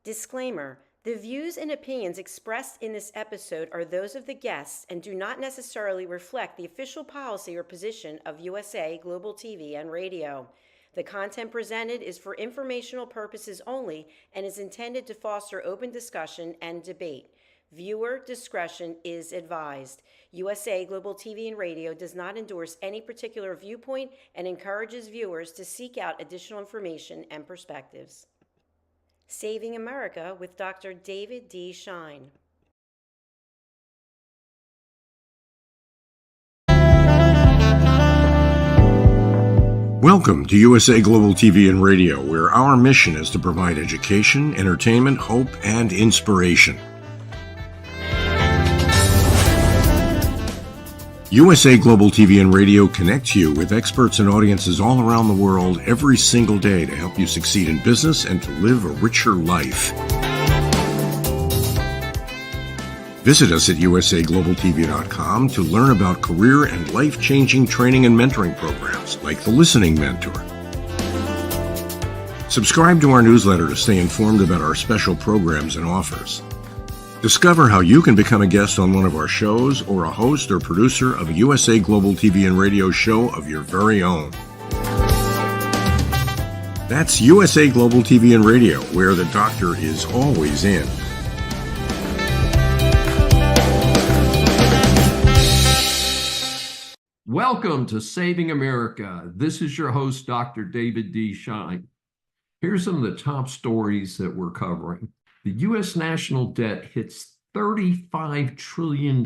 Disclaimer: the views and opinions expressed in this episode are those of the guests and do not necessarily reflect the official policy or position of USA Global TV and Radio. The content presented is for informational purposes only and is intended to foster open discussion and debate. Viewer discretion is advised. USA Global TV and Radio does not endorse any particular viewpoint and encourages viewers to seek out additional information and perspectives. Saving America with Dr. David D. Schein. Welcome to USA Global TV and Radio, where our mission is to provide education, entertainment, hope, and inspiration. USA Global TV and Radio connects you with experts and audiences all around the world every single day to help you succeed in business and to live a richer life. Visit us at usaglobaltv.com to learn about career and life-changing training and mentoring programs like the Listening Mentor. Subscribe to our newsletter to stay informed about our special programs and offers. Discover how you can become a guest on one of our shows or a host or producer of a USA Global TV and Radio show of your very own. That's USA Global TV and Radio, where the doctor is always in. Welcome to Saving America. This is your host, Dr. David D. Schein. Here's some of the top stories that we're covering. The U.S. national debt hits $35 trillion.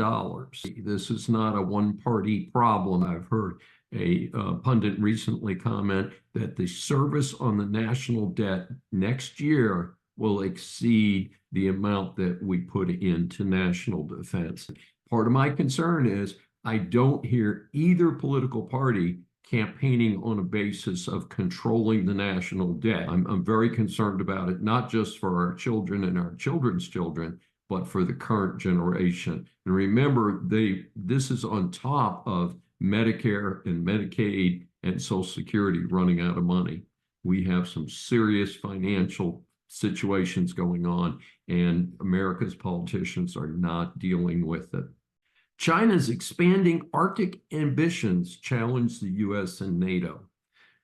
This is not a one-party problem. I've heard a pundit recently comment that the service on the national debt next year will exceed the amount that we put into national defense. Part of my concern is I don't hear either political party campaigning on a basis of controlling the national debt. I'm very concerned about it, not just for our children and our children's children, but for the current generation. And remember, this is on top of Medicare and Medicaid and Social Security running out of money. We have some serious financial situations going on, and America's politicians are not dealing with it. China's expanding Arctic ambitions challenge the U.S. and NATO.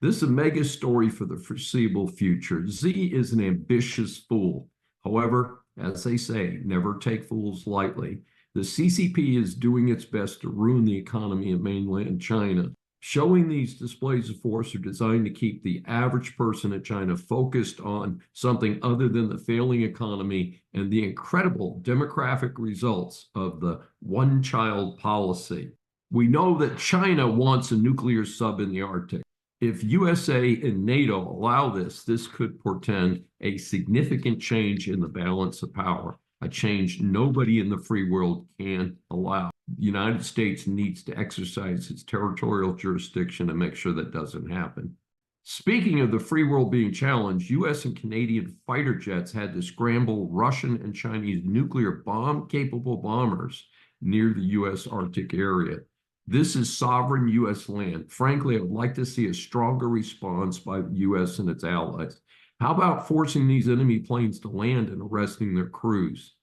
This is a mega story for the foreseeable future. Xi is an ambitious fool. However, as they say, never take fools lightly. The CCP is doing its best to ruin the economy of mainland China. Showing these displays of force are designed to keep the average person in China focused on something other than the failing economy and the incredible demographic results of the one-child policy. We know that China wants a nuclear sub in the Arctic. If USA and NATO allow this, this could portend a significant change in the balance of power, a change nobody in the free world can allow. The United States needs to exercise its territorial jurisdiction and make sure that doesn't happen. Speaking of the free world being challenged, U.S. and Canadian fighter jets had to scramble Russian and Chinese nuclear bomb-capable bombers near the U.S. Arctic area. This is sovereign U.S. land. Frankly, I would like to see a stronger response by the U.S. and its allies. How about forcing these enemy planes to land and arresting their crews?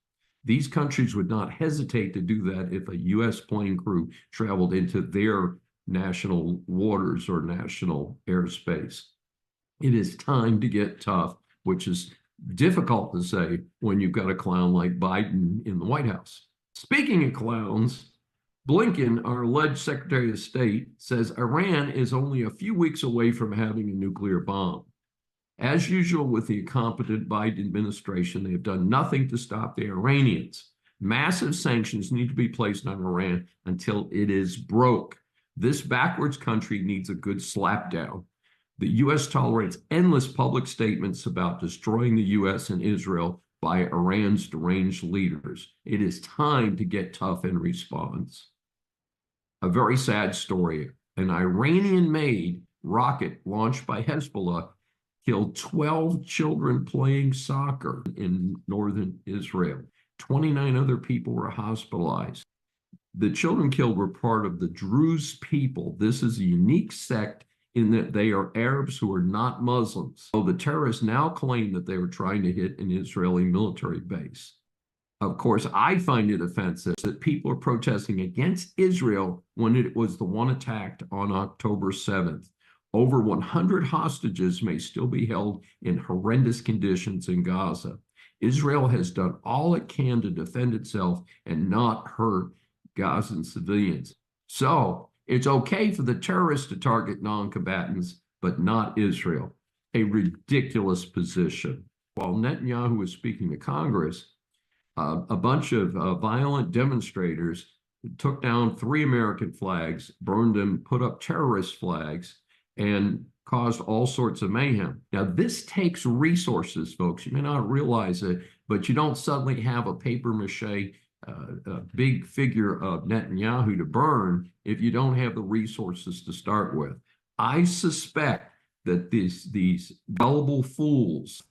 These countries would not hesitate to do that if a U.S. plane crew traveled into their national waters or national airspace. It is time to get tough, which is difficult to say when you've got a clown like Biden in the White House. Speaking of clowns, Blinken, our alleged Secretary of State, says Iran is only a few weeks away from having a nuclear bomb. As usual with the incompetent Biden administration, they have done nothing to stop the Iranians. Massive sanctions need to be placed on Iran until it is broke. This backwards country needs a good slapdown. The U.S. tolerates endless public statements about destroying the U.S. and Israel by Iran's deranged leaders. It is time to get tough in response. A very sad story. An Iranian-made rocket launched by Hezbollah killed 12 children playing soccer in northern Israel. 29 other people were hospitalized. The children killed were part of the Druze people. This is a unique sect in that they are Arabs who are not Muslims. So the terrorists now claim that they were trying to hit an Israeli military base. Of course, I find it offensive that people are protesting against Israel when it was the one attacked on October 7th. Over 100 hostages may still be held in horrendous conditions in Gaza. Israel has done all it can to defend itself and not hurt Gazan civilians. So it's okay for the terrorists to target non-combatants, but not Israel. A ridiculous position. While Netanyahu was speaking to Congress, a bunch of violent demonstrators took down 3 American flags, burned them, put up terrorist flags, and caused all sorts of mayhem. Now, this takes resources, folks. You may not realize it, but you don't suddenly have a papier-mâché a big figure of Netanyahu to burn if you don't have the resources to start with. I suspect that these gullible fools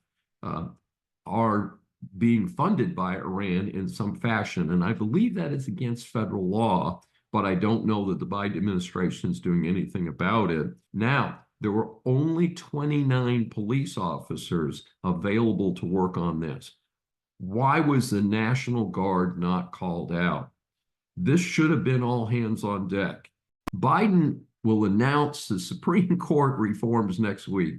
are being funded by Iran in some fashion, and I believe that is against federal law, but I don't know that the Biden administration is doing anything about it. Now, there were only 29 police officers available to work on this. Why was the National Guard not called out? This should have been all hands on deck. Biden will announce the Supreme Court reforms next week.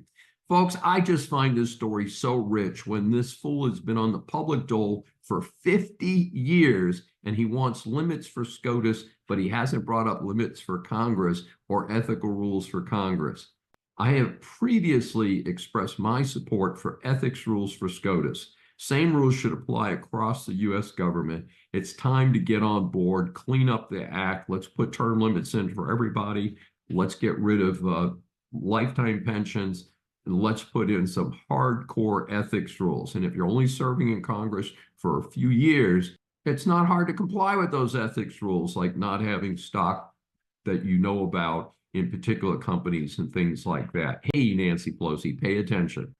Folks, I just find this story so rich when this fool has been on the public dole for 50 years and he wants limits for SCOTUS, but he hasn't brought up limits for Congress or ethical rules for Congress. I have previously expressed my support for ethics rules for SCOTUS. Same rules should apply across the U.S. government. It's time to get on board, clean up the act. Let's put term limits in for everybody. Let's get rid of lifetime pensions. And let's put in some hardcore ethics rules. And if you're only serving in Congress for a few years, it's not hard to comply with those ethics rules, like not having stock that you know about in particular companies and things like that. Hey, Nancy Pelosi, pay attention.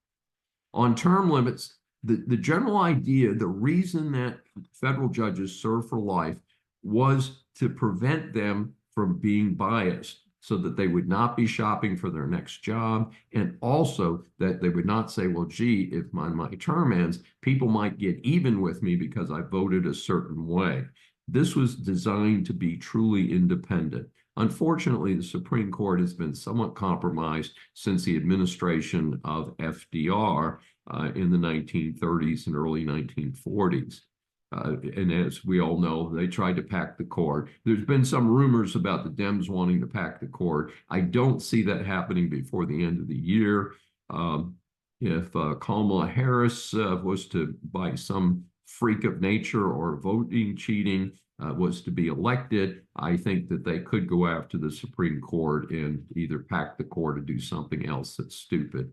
On term limits, the general idea, the reason that federal judges serve for life was to prevent them from being biased, so that they would not be shopping for their next job, and also that they would not say, well, gee, if my term ends, people might get even with me because I voted a certain way. This was designed to be truly independent. Unfortunately, the Supreme Court has been somewhat compromised since the administration of FDR in the 1930s and early 1940s. And as we all know, they tried to pack the court. There's been some rumors about the Dems wanting to pack the court. I don't see that happening before the end of the year. If Kamala Harris was to, by some freak of nature or voting cheating, was to be elected, I think that they could go after the Supreme Court and either pack the court or do something else that's stupid.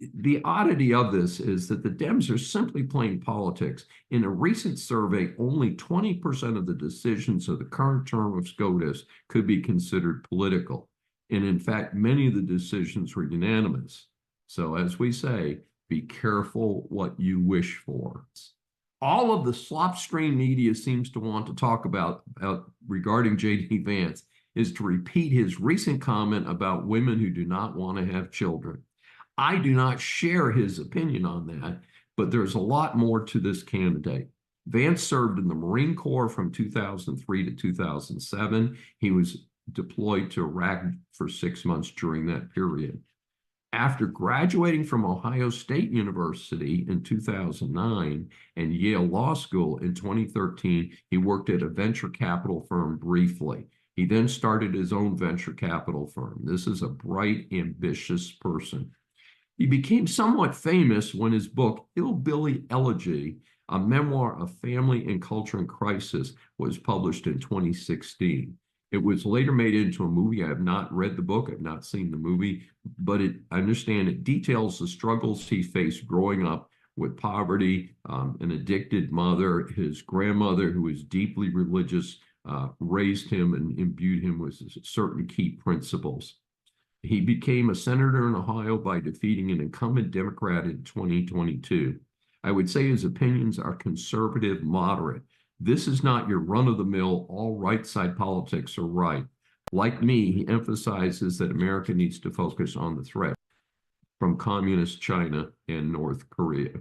The oddity of this is that the Dems are simply playing politics. In a recent survey, only 20% of the decisions of the current term of SCOTUS could be considered political. And in fact, many of the decisions were unanimous. So as we say, be careful what you wish for. All of the slopstream media seems to want to talk about regarding J.D. Vance is to repeat his recent comment about women who do not want to have children. I do not share his opinion on that, but there's a lot more to this candidate. Vance served in the Marine Corps from 2003 to 2007. He was deployed to Iraq for 6 months during that period. After graduating from Ohio State University in 2009 and Yale Law School in 2013, he worked at a venture capital firm briefly. He then started his own venture capital firm. This is a bright, ambitious person. He became somewhat famous when his book, Hillbilly Elegy, a memoir of family and culture in crisis, was published in 2016. It was later made into a movie. I have not read the book. I've not seen the movie, but I understand it details the struggles he faced growing up with poverty, an addicted mother. His grandmother, who was deeply religious, raised him and imbued him with certain key principles. He became a senator in Ohio by defeating an incumbent Democrat in 2022. I would say his opinions are conservative, moderate. This is not your run-of-the-mill, all right-side politics are right. Like me, he emphasizes that America needs to focus on the threat from communist China and North Korea.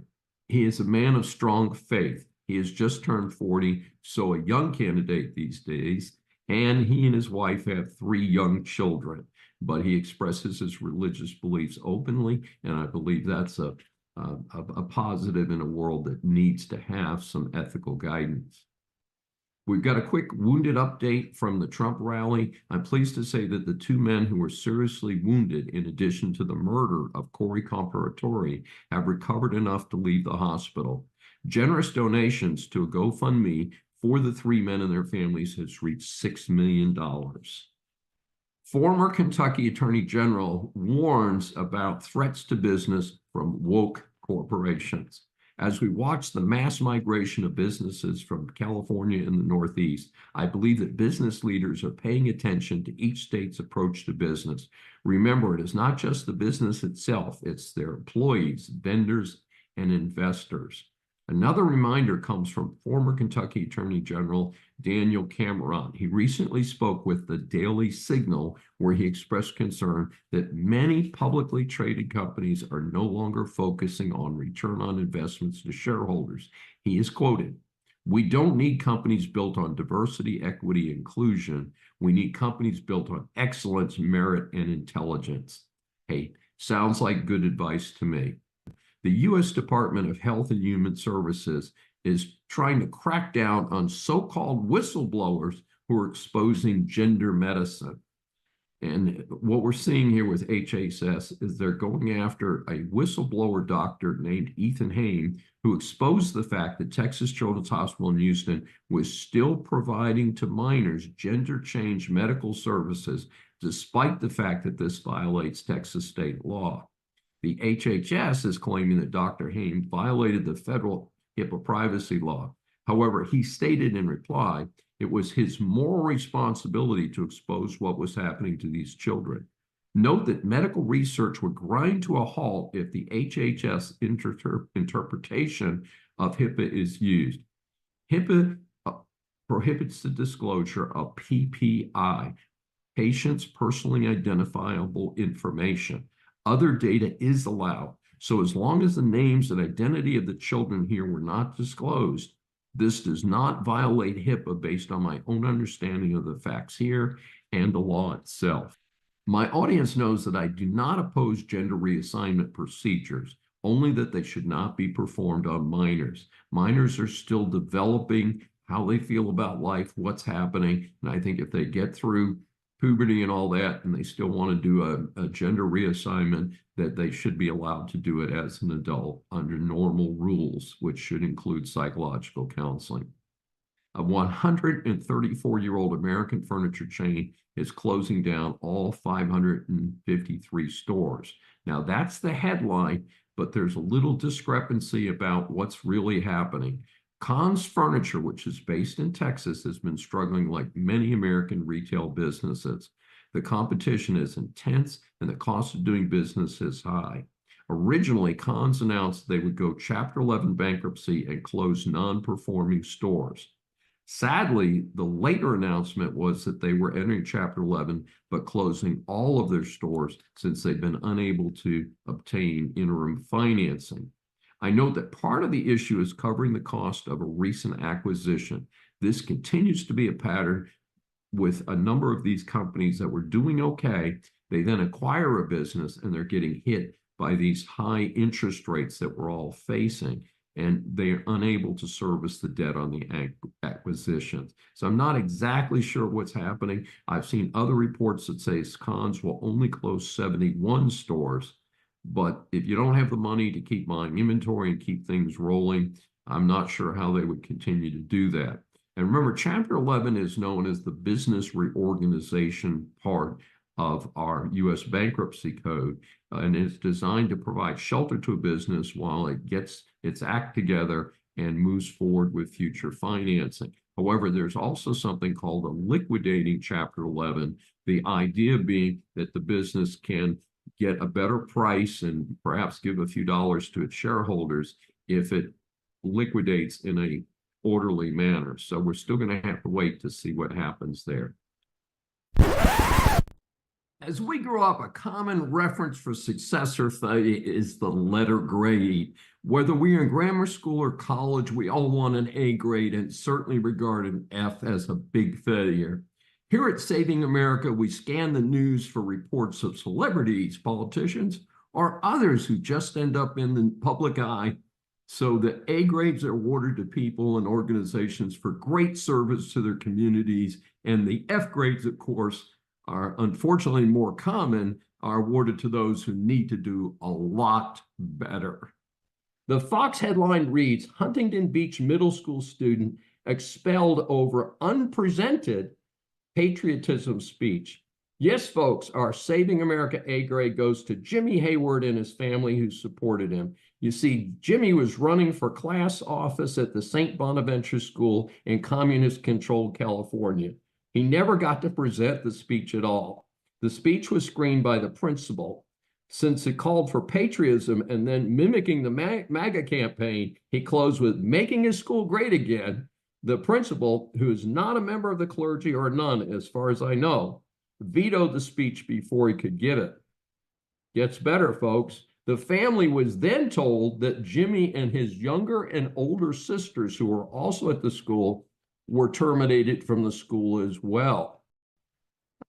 He is a man of strong faith. He has just turned 40, so a young candidate these days, and he and his wife have 3 young children. But he expresses his religious beliefs openly, and I believe that's a positive in a world that needs to have some ethical guidance. We've got a quick wounded update from the Trump rally. I'm pleased to say that the 2 men who were seriously wounded, in addition to the murder of Corey Comparatori, have recovered enough to leave the hospital. Generous donations to a GoFundMe for the 3 men and their families has reached $6 million. Former Kentucky Attorney General warns about threats to business from woke corporations. As we watch the mass migration of businesses from California and the Northeast, I believe that business leaders are paying attention to each state's approach to business. Remember, it is not just the business itself, it's their employees, vendors, and investors. Another reminder comes from former Kentucky Attorney General Daniel Claremont. He recently spoke with the Daily Signal, where he expressed concern that many publicly traded companies are no longer focusing on return on investments to shareholders. He is quoted, "We don't need companies built on diversity, equity, inclusion. We need companies built on excellence, merit, and intelligence." Hey, sounds like good advice to me. The U.S. Department of Health and Human Services is trying to crack down on so-called whistleblowers who are exposing gender medicine. And what we're seeing here with HHS is they're going after a whistleblower doctor named Ethan Hain, who exposed the fact that Texas Children's Hospital in Houston was still providing to minors gender change medical services, despite the fact that this violates Texas state law. The HHS is claiming that Dr. Hain violated the federal HIPAA privacy law. However, he stated in reply it was his moral responsibility to expose what was happening to these children. Note that medical research would grind to a halt if the HHS interpretation of HIPAA is used. HIPAA prohibits the disclosure of PPI, patient's personally identifiable information. Other data is allowed. So as long as the names and identity of the children here were not disclosed, this does not violate HIPAA based on my own understanding of the facts here and the law itself. My audience knows that I do not oppose gender reassignment procedures, only that they should not be performed on minors. Minors are still developing how they feel about life, what's happening, and I think if they get through puberty and all that, and they still want to do a gender reassignment, that they should be allowed to do it as an adult under normal rules, which should include psychological counseling. A 134-year-old American furniture chain is closing down all 553 stores. Now, that's the headline, but there's a little discrepancy about what's really happening. Conn's Furniture, which is based in Texas, has been struggling like many American retail businesses. The competition is intense and the cost of doing business is high. Originally, Conn's announced they would go Chapter 11 bankruptcy and close non-performing stores. Sadly, the later announcement was that they were entering Chapter 11, but closing all of their stores since they've been unable to obtain interim financing. I note that part of the issue is covering the cost of a recent acquisition. This continues to be a pattern with a number of these companies that were doing okay. They then acquire a business and they're getting hit by these high interest rates that we're all facing, and they're unable to service the debt on the acquisitions. So I'm not exactly sure what's happening. I've seen other reports that say Conn's will only close 71 stores. But if you don't have the money to keep buying inventory and keep things rolling, I'm not sure how they would continue to do that. And remember, Chapter 11 is known as the business reorganization part of our U.S. bankruptcy code, and it's designed to provide shelter to a business while it gets its act together and moves forward with future financing. However, there's also something called a liquidating Chapter 11, the idea being that the business can get a better price and perhaps give a few dollars to its shareholders if it liquidates in a orderly manner. So we're still going to have to wait to see what happens there. As we grow up, a common reference for success or failure is the letter grade. Whether we're in grammar school or college, we all want an A grade and certainly regard an F as a big failure. Here at Saving America, we scan the news for reports of celebrities, politicians, or others who just end up in the public eye. So the A grades are awarded to people and organizations for great service to their communities, and the F grades, of course, are unfortunately more common, are awarded to those who need to do a lot better. The Fox headline reads, Huntington Beach middle school student expelled over unpresented patriotism speech. Yes, folks, our Saving America A grade goes to Jimmy Hayward and his family who supported him. You see, Jimmy was running for class office at the St. Bonaventure School in communist-controlled California. He never got to present the speech at all. The speech was screened by the principal. Since it called for patriotism and then mimicking the MAGA campaign, he closed with making his school great again. The principal, who is not a member of the clergy or none, as far as I know, vetoed the speech before he could give it. Gets better, folks. The family was then told that Jimmy and his younger and older sisters, who were also at the school, were terminated from the school as well.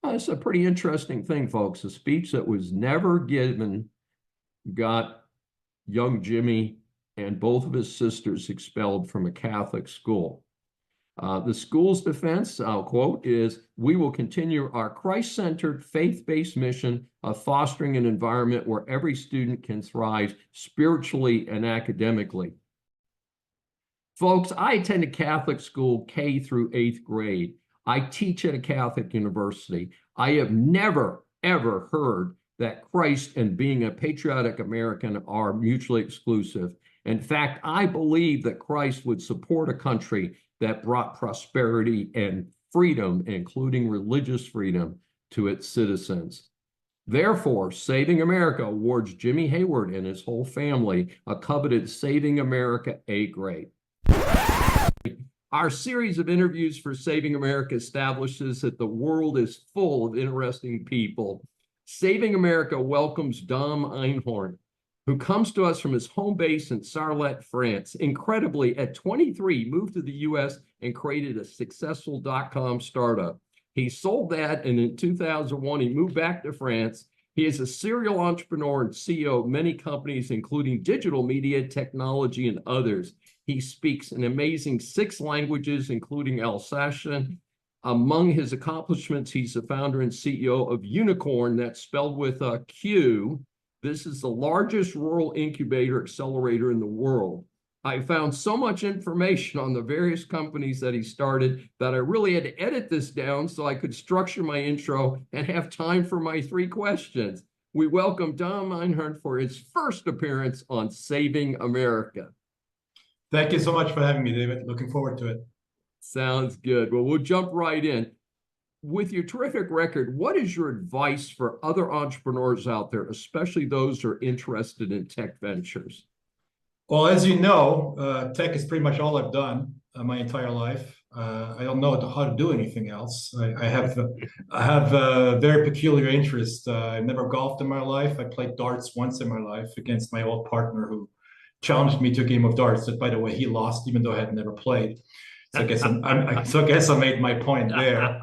That's a pretty interesting thing, folks. A speech that was never given got young Jimmy and both of his sisters expelled from a Catholic school. The school's defense, I'll quote, is, we will continue our Christ-centered, faith-based mission of fostering an environment where every student can thrive spiritually and academically. Folks, I attended Catholic school K through 8th grade. I teach at a Catholic university. I have never, ever heard that Christ and being a patriotic American are mutually exclusive. In fact, I believe that Christ would support a country that brought prosperity and freedom, including religious freedom, to its citizens. Therefore, Saving America awards Jimmy Hayward and his whole family a coveted Saving America A grade. Our series of interviews for Saving America establishes that the world is full of interesting people. Saving America welcomes Dom Einhorn, who comes to us from his home base in Sarlat, France. Incredibly, at 23, moved to the U.S. and created a successful .com startup. He sold that, and in 2001, he moved back to France. He is a serial entrepreneur and CEO of many companies, including digital media, technology, and others. He speaks an amazing 6 languages, including Alsatian. Among his accomplishments, he's the founder and CEO of Unicorn, that's spelled with a Q. This is the largest rural incubator accelerator in the world. I found so much information on the various companies that he started that I really had to edit this down so I could structure my intro and have time for my 3 questions. We welcome Dom Einhorn for his first appearance on Saving America. Thank you so much for having me, David. Looking forward to it. Sounds good. Well, we'll jump right in. With your terrific record, what is your advice for other entrepreneurs out there, especially those who are interested in tech ventures? Well, as you know, tech is pretty much all I've done my entire life. I don't know how to do anything else. I have a very peculiar interest. I've never golfed in my life. I played darts once in my life against my old partner who challenged me to a game of darts that, by the way, he lost, even though I had never played. So I guess I made my point there.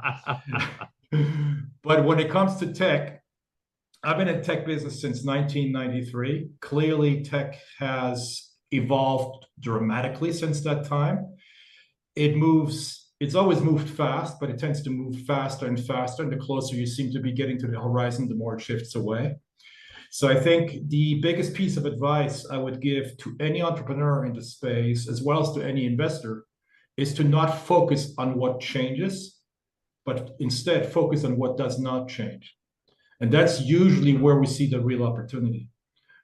But when it comes to tech, I've been in tech business since 1993. Clearly, tech has evolved dramatically since that time. It's always moved fast, but it tends to move faster and faster. And the closer you seem to be getting to the horizon, the more it shifts away. So I think the biggest piece of advice I would give to any entrepreneur in the space, as well as to any investor, is to not focus on what changes, but instead focus on what does not change. And that's usually where we see the real opportunity.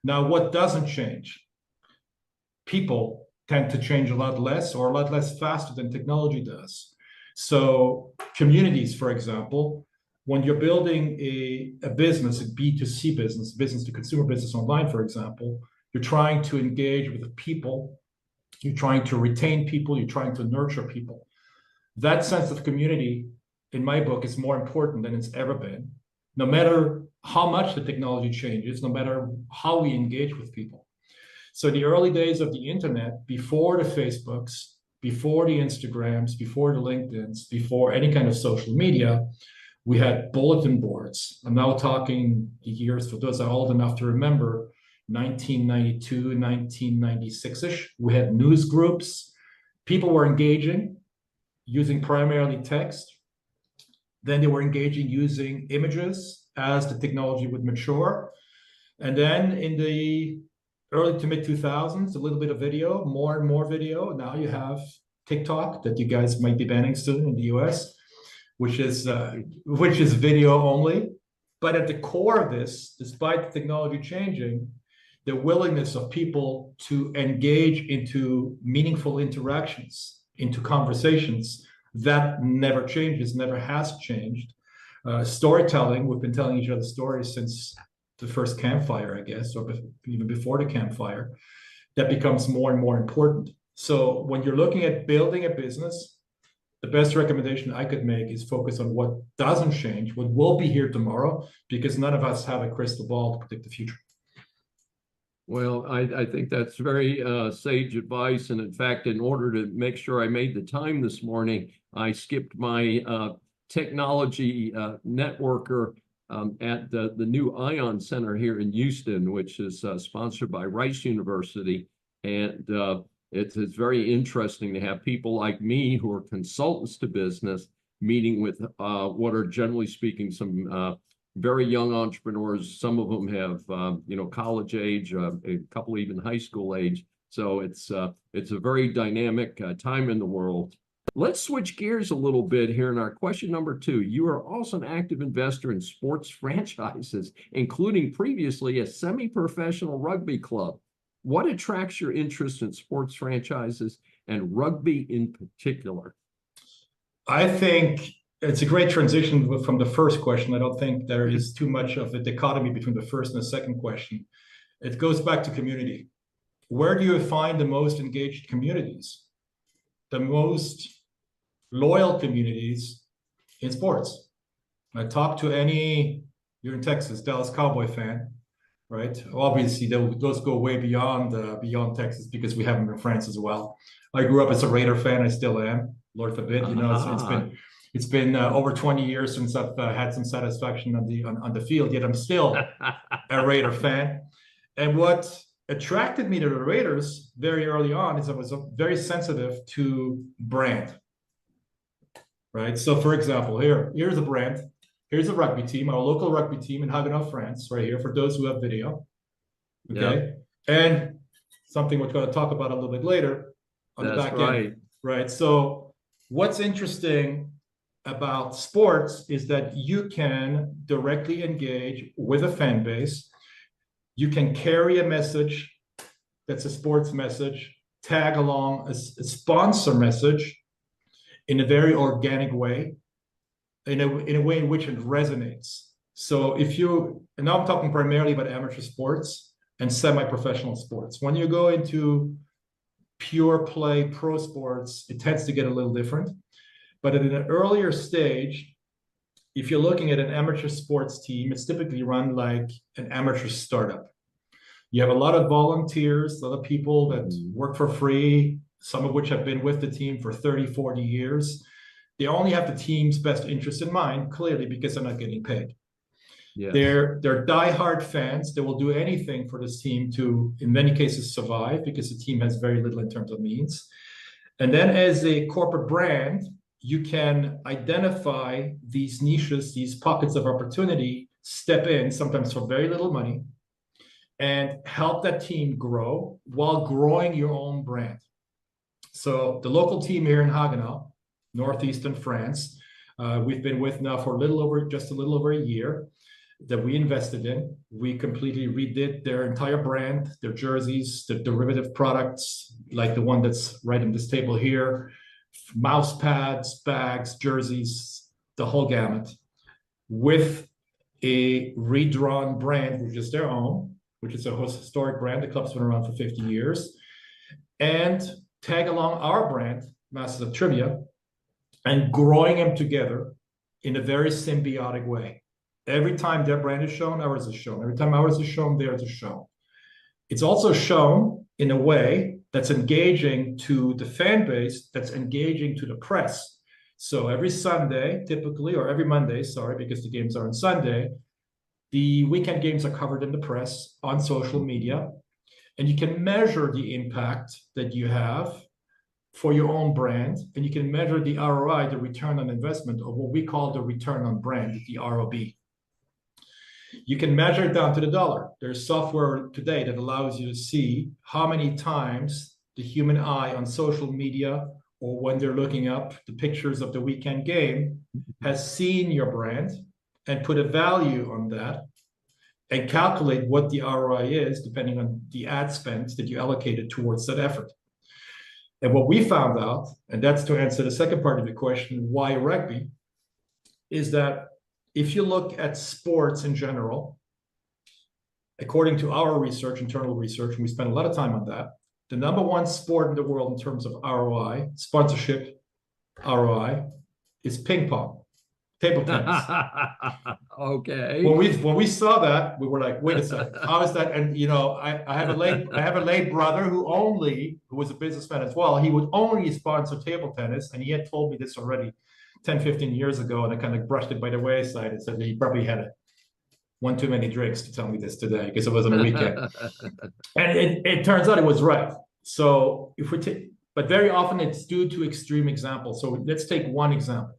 Now, what doesn't change? People tend to change a lot less or a lot less faster than technology does. So communities, for example, when you're building a business, a B2C business, business to consumer business online, for example, you're trying to engage with people, you're trying to retain people, you're trying to nurture people. That sense of community in my book, is more important than it's ever been, no matter how much the technology changes, no matter how we engage with people. So the early days of the internet, before the Facebooks, before the Instagrams, before the LinkedIns, before any kind of social media, we had bulletin boards. I'm now talking the years, for those that are old enough to remember, 1992, 1996-ish. We had news groups. People were engaging using primarily text. Then they were engaging using images as the technology would mature. And then in the early to mid 2000s, a little bit of video, more and more video. Now you have TikTok that you guys might be banning soon in the US, which is video only. But at the core of this, despite the technology changing, the willingness of people to engage into meaningful interactions, into conversations, that never changes, never has changed. Storytelling, we've been telling each other stories since the first campfire, I guess, or even before the campfire. That becomes more and more important. So when you're looking at building a business, the best recommendation I could make is focus on what doesn't change, what will be here tomorrow, because none of us have a crystal ball to predict the future. Well, I think that's very sage advice. And in fact, in order to make sure I made the time this morning, I skipped my technology networker at the new ION Center here in Houston, which is sponsored by Rice University. And it's very interesting to have people like me who are consultants to business meeting with what are, generally speaking, some very young entrepreneurs. Some of them have, college age, a couple even high school age. So it's a very dynamic time in the world. Let's switch gears a little bit here in our question number 2. You are also an active investor in sports franchises, including previously a semi-professional rugby club. What attracts your interest in sports franchises and rugby in particular? I think it's a great transition from the first question. I don't think there is too much of a dichotomy between the first and the second question. It goes back to community. Where do you find the most engaged communities? The most loyal communities in sports. I talk to you're in Texas, Dallas Cowboy fan, right? Obviously, those go way beyond Texas because we have them in France as well. I grew up as a Raider fan. I still am. Lord forbid, it's been over 20 years since I've had some satisfaction on the field. Yet I'm still a Raider fan. And what attracted me to the Raiders very early on is I was very sensitive to brand. Right. So, for example, here's a brand. Here's a rugby team, our local rugby team in Haguenau, France, right here, for those who have video. Okay. Yeah. And something we're going to talk about a little bit later on the back end. Right. So what's interesting about sports is that you can directly engage with a fan base. You can carry a message that's a sports message, tag along a sponsor message in a very organic way, in a way in which it resonates. So and now I'm talking primarily about amateur sports and semi-professional sports. When you go into pure play pro sports, it tends to get a little different. But at an earlier stage, if you're looking at an amateur sports team, it's typically run like an amateur startup. You have a lot of volunteers, a lot of people that work for free, some of which have been with the team for 30, 40 years. They only have the team's best interest in mind, clearly, because they're not getting paid. Yes. They're diehard fans. They will do anything for this team to, in many cases, survive, because the team has very little in terms of means. And then as a corporate brand, you can identify these niches, these pockets of opportunity, step in, sometimes for very little money, and help that team grow while growing your own brand. So the local team here in Haguenau, northeastern France, we've been with now for just a little over a year, that we invested in. We completely redid their entire brand, their jerseys, the derivative products, like the one that's right on this table here, mouse pads, bags, jerseys, the whole gamut, with a redrawn brand, which is their own, which is a historic brand. The club's been around for 50 years. And tag along our brand, Masters of Trivia, and growing them together in a very symbiotic way. Every time their brand is shown, ours is shown. Every time ours is shown, theirs is shown. It's also shown in a way that's engaging to the fan base, that's engaging to the press. So every Sunday, typically, or every Monday, sorry, because the games are on Sunday, the weekend games are covered in the press, on social media, and you can measure the impact that you have for your own brand, and you can measure the ROI, the return on investment, of what we call the return on brand, the ROB. You can measure it down to the dollar. There's software today that allows you to see how many times the human eye on social media, or when they're looking up the pictures of the weekend game, has seen your brand and put a value on that and calculate what the ROI is depending on the ad spend that you allocated towards that effort. And what we found out, and that's to answer the second part of the question, why rugby, is that if you look at sports in general, according to our research, internal research, and we spent a lot of time on that, the number one sport in the world in terms of ROI, sponsorship ROI, is ping pong, table tennis. Okay. When we saw that, we were like, wait a second, how is that? And I have a late brother who was a businessman as well. He would only sponsor table tennis, and he had told me this already 10, 15 years ago, and I kind of brushed it by the wayside and said he probably had one too many drinks to tell me this today because it was on a weekend. And it turns out it was right. So but very often it's due to extreme examples. So let's take one example.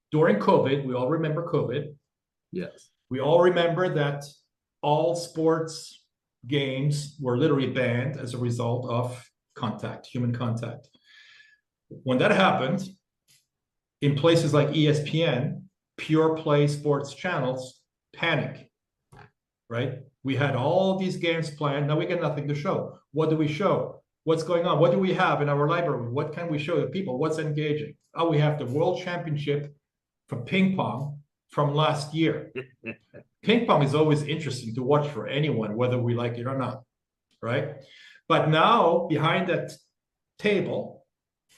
During COVID, we all remember COVID. Yes. We all remember that all sports games were literally banned as a result of human contact. When that happened, in places like ESPN, pure play sports channels panic, right? We had all these games planned. Now we got nothing to show. What do we show? What's going on? What do we have in our library? What can we show the people? What's engaging? Oh, we have the World Championship for ping pong from last year. Ping pong is always interesting to watch for anyone, whether we like it or not, right? But now behind that table,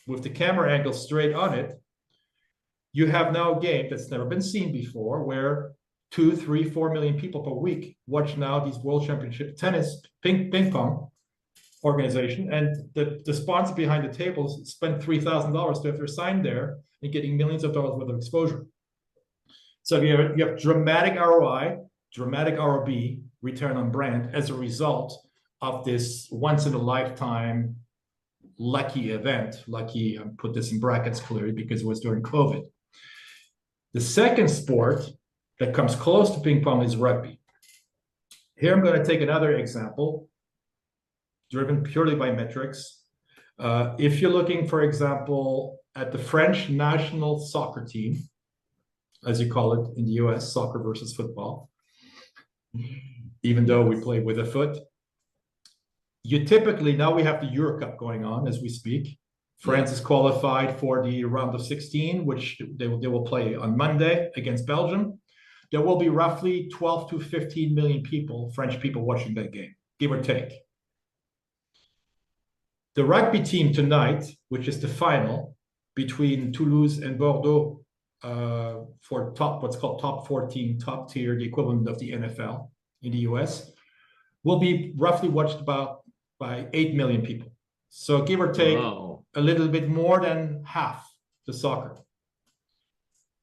with the camera angle straight on it, you have now a game that's never been seen before, where 2, 3, 4 million people per week watch now these World Championship tennis ping pong organization, and the sponsor behind the table spent $3,000 to have their sign there and getting millions of dollars worth of exposure. So you have dramatic ROI, dramatic ROB, return on brand, as a result of this once in a lifetime lucky event. Lucky, I put this in brackets clearly because it was during COVID. The second sport that comes close to ping pong is rugby. Here I'm going to take another example, driven purely by metrics. If you're looking, for example, at the French national soccer team, as you call it in the US, soccer versus football, even though we play with a foot, you typically, now we have the Euro Cup going on as we speak. France is qualified for the round of 16, which they will play on Monday against Belgium. There will be roughly 12 to 15 million people, French people, watching that game, give or take. The rugby team tonight, which is the final between Toulouse and Bordeaux, for what's called top 14, top tier, the equivalent of the NFL in the US, will be roughly watched by 8 million people. So give or take a little bit more than half the soccer.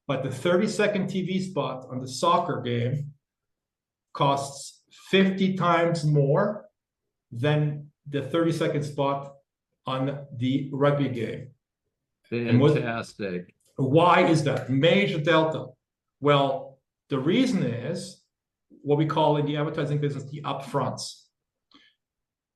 But the 30-second TV spot on the soccer game costs 50 times more than the 30-second spot on the rugby game. Fantastic. Why is that? Major delta. Well, the reason is what we call in the advertising business the upfronts.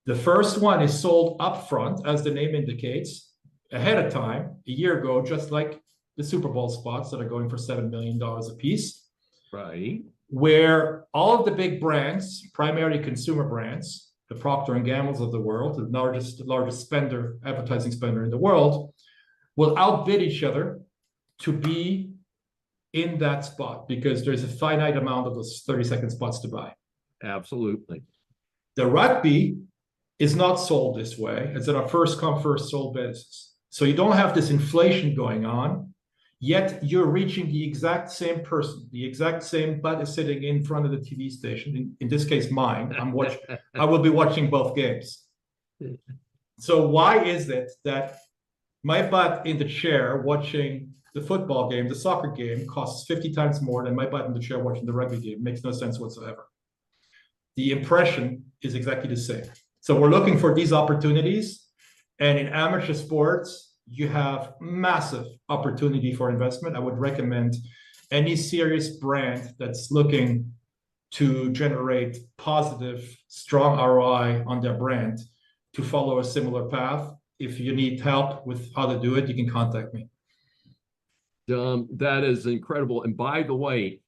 The first one is sold upfront, as the name indicates, ahead of time, a year ago, just like the Super Bowl spots that are going for $7 million a piece. Right. Where all of the big brands, primarily consumer brands, the Procter & Gamble's of the world, the largest advertising spender in the world, will outbid each other to be in that spot because there's a finite amount of those 30-second spots to buy. Absolutely. The rugby is not sold this way. It's on a first come, first sold basis. So you don't have this inflation going on. Yet you're reaching the exact same person, the exact same butt is sitting in front of the TV station. In this case, mine. I will be watching both games. So why is it that my butt in the chair watching the football game, the soccer game, costs 50 times more than my butt in the chair watching the rugby game? It makes no sense whatsoever. The impression is exactly the same. So we're looking for these opportunities. And in amateur sports, you have massive opportunity for investment. I would recommend any serious brand that's looking to generate positive, strong ROI on their brand to follow a similar path. If you need help with how to do it, you can contact me. That is incredible. And by the way,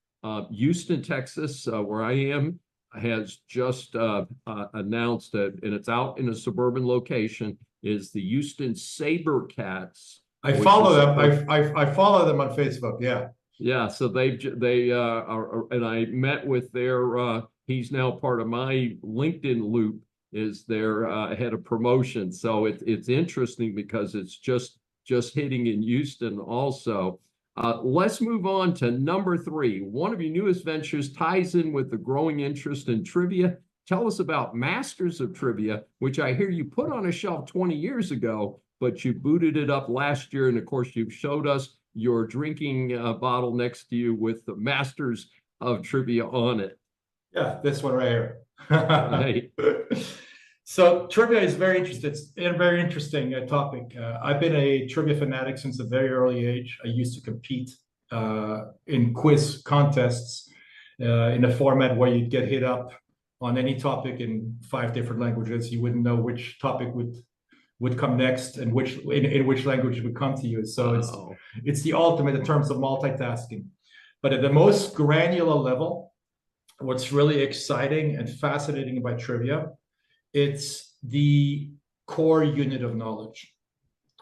Houston, Texas, where I am, has just announced that, and it's out in a suburban location, is the Houston SaberCats. I follow them. I follow them on Facebook. Yeah. Yeah. So they are, and I met with their. He's now part of my LinkedIn loop. Is their head of promotion. So it's interesting because it's just hitting in Houston also. Let's move on to number 3. One of your newest ventures ties in with the growing interest in trivia. Tell us about Masters of Trivia, which I hear you put on a shelf 20 years ago, but you booted it up last year. And of course, you've showed us your drinking bottle next to you with the Masters of Trivia on it. Yeah, this one right here. Right. So trivia is very interesting. It's a very interesting topic. I've been a trivia fanatic since a very early age. I used to compete in quiz contests in a format where you'd get hit up on any topic in 5 different languages. You wouldn't know which topic would come next and in which language it would come to you. So it's the ultimate in terms of multitasking. But at the most granular level, what's really exciting and fascinating about trivia, it's the core unit of knowledge.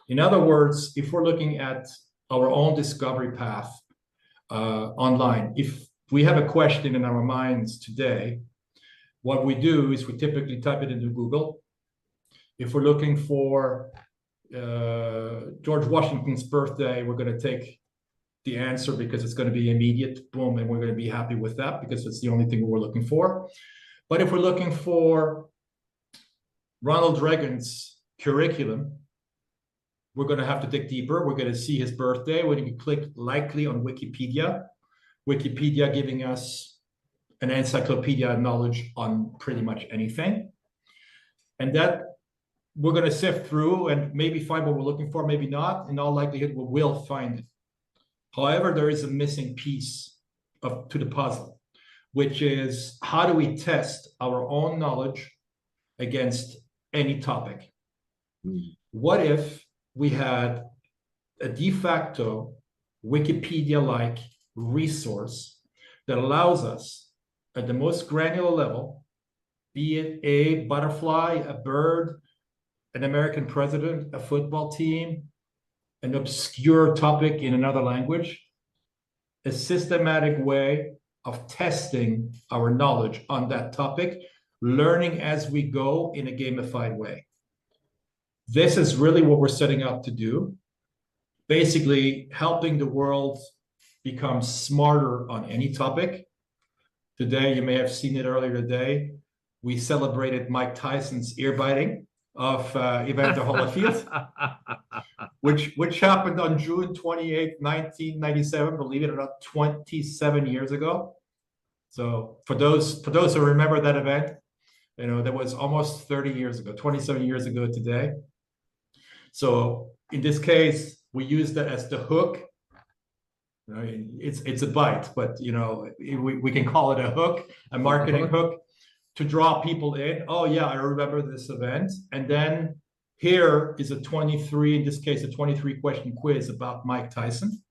In other words, if we're looking at our own discovery path online, if we have a question in our minds today, what we do is we typically type it into Google. If we're looking for George Washington's birthday, we're going to take the answer because it's going to be immediate, boom, and we're going to be happy with that because it's the only thing we're looking for. But if we're looking for Ronald Reagan's curriculum, we're going to have to dig deeper. We're going to see his birthday. We're going to click likely on Wikipedia. Wikipedia giving us an encyclopedia knowledge on pretty much anything. And that we're going to sift through and maybe find what we're looking for, maybe not. In all likelihood, we will find it. However, there is a missing piece to the puzzle, which is how do we test our own knowledge against any topic? What if we had a de facto Wikipedia-like resource that allows us at the most granular level, be it a butterfly, a bird, an American president, a football team, an obscure topic in another language, a systematic way of testing our knowledge on that topic, learning as we go in a gamified way. This is really what we're setting out to do, basically helping the world become smarter on any topic. Today, you may have seen it earlier today, we celebrated Mike Tyson's ear biting of Evander Holyfield, which happened on June 28, 1997, believe it or not, 27 years ago. So for those who remember that event, you know, that was almost 30 years ago, 27 years ago today. So in this case, we use that as the hook. You know, it's a bite, but you know, we can call it a hook, a marketing hook, to draw people in. Oh yeah, I remember this event. And then here is a 23, in this case, a 23 question quiz about Mike Tyson.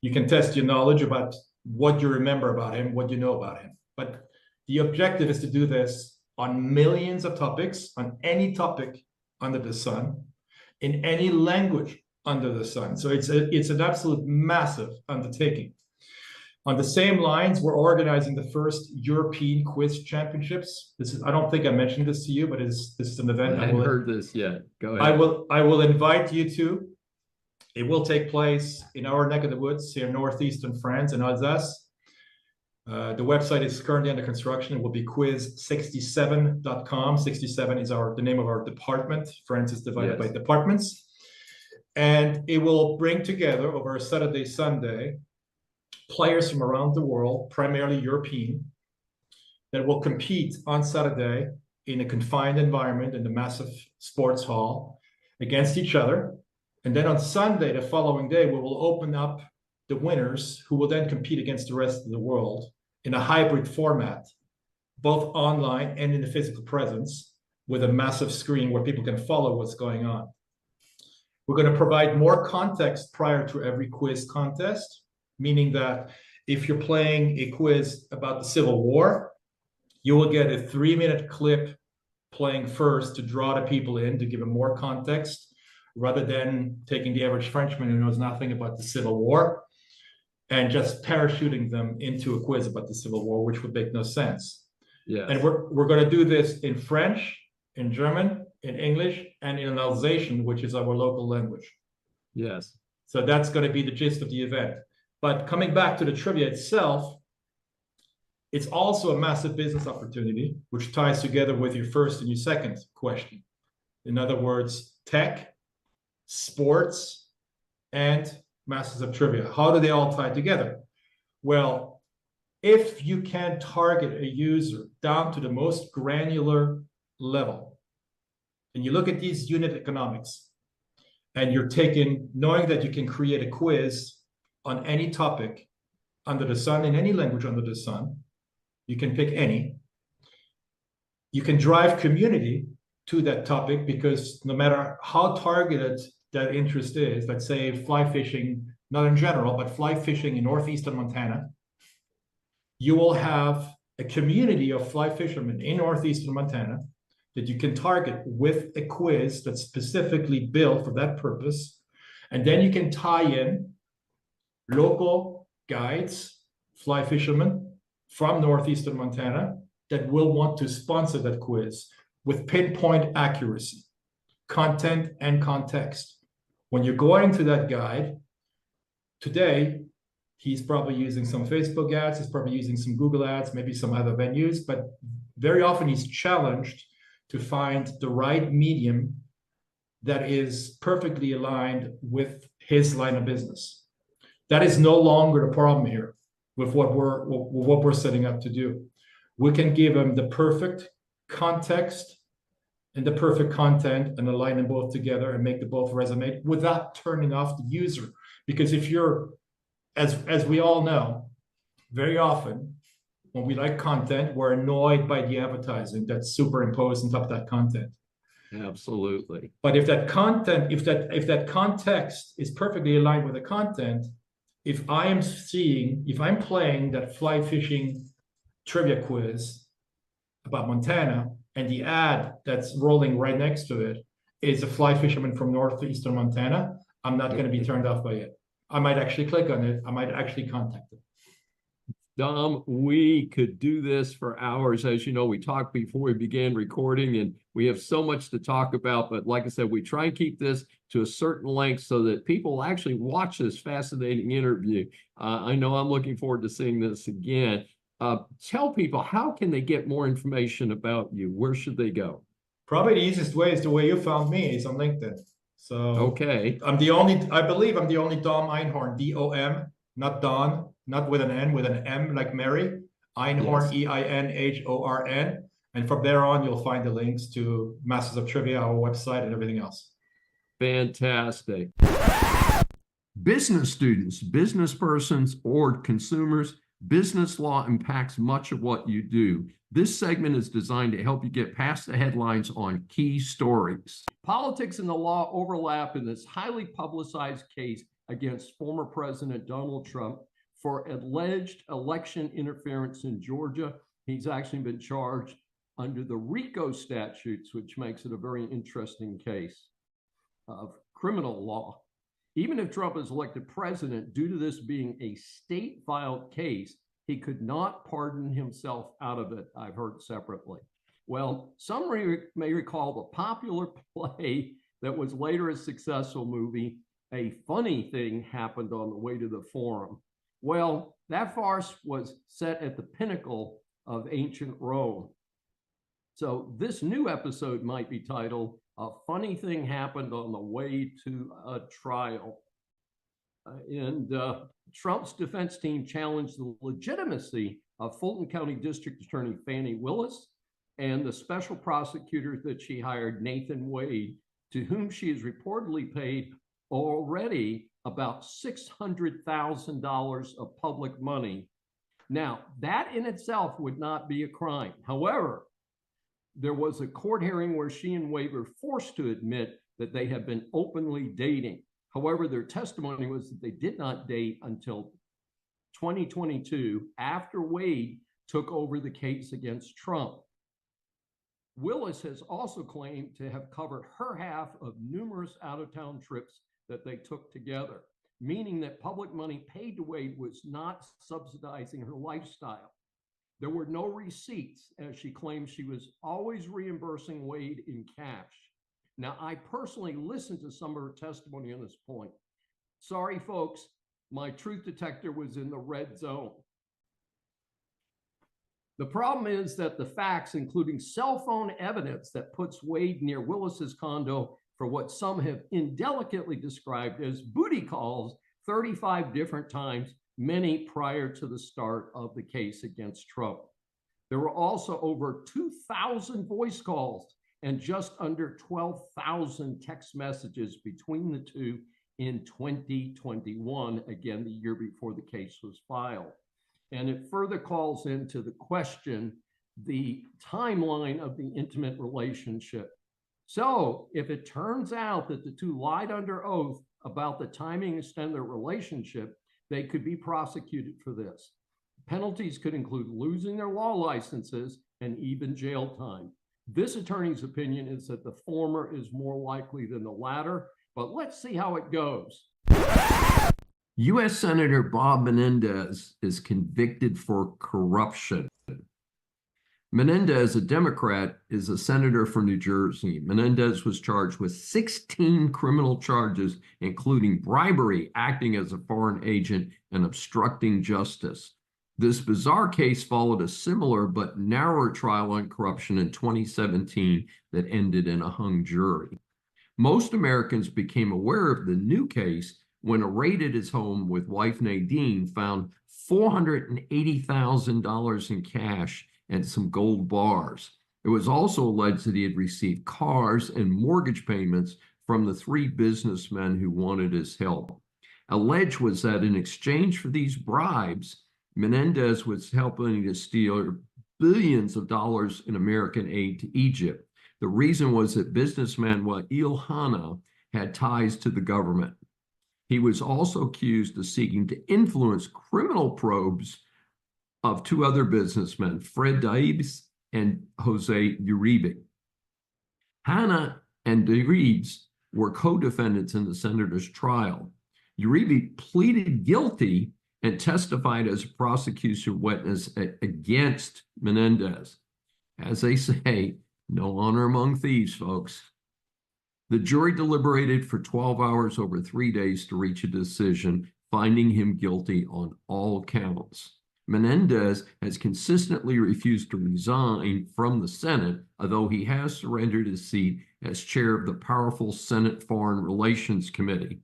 You can test your knowledge about what you remember about him, what you know about him. But the objective is to do this on millions of topics, on any topic under the sun, in any language under the sun. So it's an absolute massive undertaking. On the same lines, we're organizing the first European Quiz Championships. I don't think I mentioned this to you, but this is an event. I haven't heard this yet. Go ahead. I will invite you to. It will take place in our neck of the woods here in northeastern France in Alsace. The website is currently under construction. It will be quiz67.com. 67 is the name of our department. France is divided by departments. And it will bring together over a Saturday, Sunday, players from around the world, primarily European, that will compete on Saturday in a confined environment in the massive sports hall against each other. And then on Sunday, the following day, we will open up the winners who will then compete against the rest of the world in a hybrid format, both online and in the physical presence, with a massive screen where people can follow what's going on. We're going to provide more context prior to every quiz contest, meaning that if you're playing a quiz about the Civil War, you will get a 3-minute clip playing first to draw the people in, to give them more context, rather than taking the average Frenchman who knows nothing about the Civil War and just parachuting them into a quiz about the Civil War, which would make no sense. Yes. And we're going to do this in French, in German, in English, and in Alsatian, which is our local language. Yes. So that's going to be the gist of the event. But coming back to the trivia itself, it's also a massive business opportunity, which ties together with your first and your second question. In other words, tech, sports, and Masters of Trivia. How do they all tie together? Well, if you can target a user down to the most granular level, and you look at these unit economics, and you're knowing that you can create a quiz on any topic under the sun, in any language under the sun, you can pick any. You can drive community to that topic, because no matter how targeted that interest is, let's say fly fishing, not in general, but fly fishing in northeastern Montana, you will have a community of fly fishermen in northeastern Montana that you can target with a quiz that's specifically built for that purpose. And then you can tie in local guides, fly fishermen from northeastern Montana that will want to sponsor that quiz with pinpoint accuracy, content and context. When you're going to that guide, today, he's probably using some Facebook ads, he's probably using some Google ads, maybe some other venues, but very often he's challenged to find the right medium that is perfectly aligned with his line of business. That is no longer the problem here with what we're setting up to do. We can give him the perfect context and the perfect content and align them both together and make them both resonate without turning off the user. Because if you're, as we all know, very often when we like content, we're annoyed by the advertising that's superimposed on top of that content. Absolutely. But if that content, if that context is perfectly aligned with the content, if I'm playing that fly fishing trivia quiz about Montana, and the ad that's rolling right next to it is a fly fisherman from northeastern Montana, I'm not going to be turned off by it. I might actually click on it. I might actually contact it. Dom, we could do this for hours. As you know, we talked before we began recording, and we have so much to talk about. But like I said, we try and keep this to a certain length so that people actually watch this fascinating interview. I know I'm looking forward to seeing this again. Tell people, how can they get more information about you? Where should they go? Probably the easiest way is the way you found me, is on LinkedIn. So okay, I believe I'm the only Dom Einhorn, D-O-M, not Don, not with an N, with an M like Mary, Einhorn, yes. E-I-N-H-O-R-N. And from there on, you'll find the links to Masters of Trivia, our website, and everything else. Fantastic. Business students, business persons, or consumers, business law impacts much of what you do. This segment is designed to help you get past the headlines on key stories. Politics and the law overlap in this highly publicized case against former President Donald Trump for alleged election interference in Georgia. He's actually been charged under the RICO statutes, which makes it a very interesting case of criminal law. Even if Trump is elected president, due to this being a state-filed case, he could not pardon himself out of it, I've heard separately. Well, some may recall the popular play that was later a successful movie, A funny thing happened on the way to the forum. Well, that farce was set at the pinnacle of ancient Rome. So this new episode might be titled, "A Funny Thing Happened on the Way to a Trial." Trump's defense team challenged the legitimacy of Fulton County District Attorney Fani Willis and the special prosecutor that she hired, Nathan Wade, to whom she has reportedly paid already about $600,000 of public money. Now, that in itself would not be a crime. However, there was a court hearing where she and Wade were forced to admit that they had been openly dating. However, their testimony was that they did not date until 2022, after Wade took over the case against Trump. Willis has also claimed to have covered her half of numerous out-of-town trips that they took together, meaning that public money paid to Wade was not subsidizing her lifestyle. There were no receipts, as she claims she was always reimbursing Wade in cash. Now, I personally listened to some of her testimony on this point. Sorry, folks, my truth detector was in the red zone. The problem is that the facts, including cell phone evidence that puts Wade near Willis's condo for what some have indelicately described as booty calls 35 different times, many prior to the start of the case against Trump. There were also over 2,000 voice calls and just under 12,000 text messages between the two in 2021, again, the year before the case was filed. And it further calls into the question the timeline of the intimate relationship. So if it turns out that the two lied under oath about the timing and extent of their relationship, they could be prosecuted for this. Penalties could include losing their law licenses and even jail time. This attorney's opinion is that the former is more likely than the latter, but let's see how it goes. U.S. Senator Bob Menendez is convicted for corruption. Menendez, a Democrat, is a senator from New Jersey. Menendez was charged with 16 criminal charges, including bribery, acting as a foreign agent, and obstructing justice. This bizarre case followed a similar but narrower trial on corruption in 2017 that ended in a hung jury. Most Americans became aware of the new case when a raid at his home with wife Nadine found $480,000 in cash and some gold bars. It was also alleged that he had received cars and mortgage payments from the three businessmen who wanted his help. Alleged was that in exchange for these bribes, Menendez was helping to steal billions of dollars in American aid to Egypt. The reason was that businessman Wael Hanna had ties to the government. He was also accused of seeking to influence criminal probes of two other businessmen, Fred Daibes and Jose Uribe. Hanna and Daibes were co-defendants in the senator's trial. Uribe pleaded guilty and testified as a prosecution witness against Menendez. As they say, no honor among thieves, folks. The jury deliberated for 12 hours over 3 days to reach a decision, finding him guilty on all counts. Menendez has consistently refused to resign from the Senate, although he has surrendered his seat as chair of the powerful Senate Foreign Relations Committee.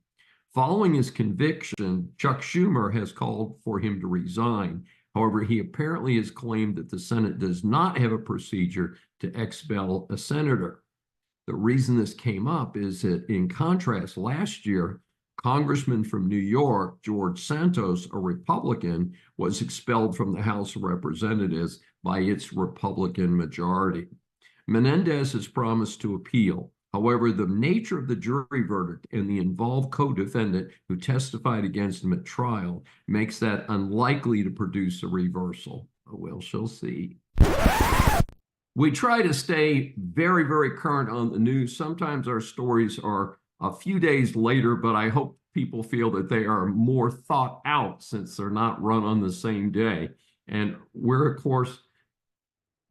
Following his conviction, Chuck Schumer has called for him to resign. However, he apparently has claimed that the Senate does not have a procedure to expel a senator. The reason this came up is that, in contrast, last year, Congressman from New York, George Santos, a Republican, was expelled from the House of Representatives by its Republican majority. Menendez has promised to appeal. However, the nature of the jury verdict and the involved co-defendant who testified against him at trial makes that unlikely to produce a reversal. Well, she'll see. We try to stay very, very current on the news. Sometimes our stories are a few days later, but I hope people feel that they are more thought out since they're not run on the same day. And we're, of course,